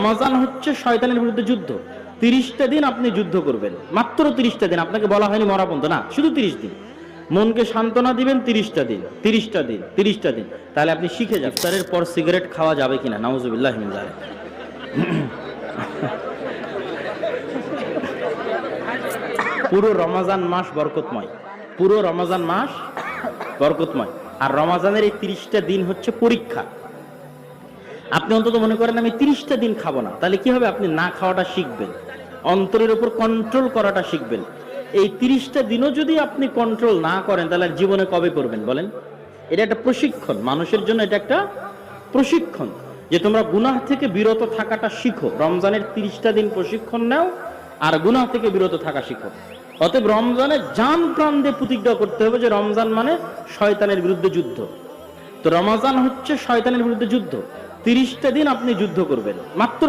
রমাজান হচ্ছে শয়তানের বিরুদ্ধে যুদ্ধ। 30টা দিন আপনি যুদ্ধ করবেন, মাত্র 30টা দিন। আপনাকে বলা হয়নি মরা পর্যন্ত না, শুধু 30 দিন মনকে সান্ত্বনা দিবেন। 30টা দিন, 30টা দিন, 30টা দিন, তাহলে আপনি শিখে যাবেন। ইফতারের পর সিগারেট খাওয়া যাবে কিনা, নাউজুবিল্লাহ মিন যালিক। পুরো রমাজান মাস বরকতময়, পুরো রমাজান মাস বরকতময়। আর রমাজানের এই 30টা দিন হচ্ছে পরীক্ষা। আপনি অন্তত মনে করেন আমি 30টা দিন খাবো না, তাহলে কি হবে? আপনি না খাওয়াটা শিখবেন, অন্তরের উপর কন্ট্রোল করাটা শিখবেন। এই 30টা দিনও যদি আপনি কন্ট্রোল না করেন, তাহলে জীবনে কবে করবেন বলেন? এটা একটা প্রশিক্ষণ মানুষের জন্য, এটা একটা প্রশিক্ষণ যে তোমরা গুনাহ থেকে বিরত থাকাটা শিখো। রমজানের 30টা দিন প্রশিক্ষণ নাও আর গুনাহ থেকে বিরত থাকা শিখো। অতএব রমজানে জান প্রাণ দিয়ে প্রতিজ্ঞা করতে হবে যে রমজান মানে শয়তানের বিরুদ্ধে যুদ্ধ। তো রমজান হচ্ছে শয়তানের বিরুদ্ধে যুদ্ধ। 30টা দিন আপনি যুদ্ধ করবেন, মাত্র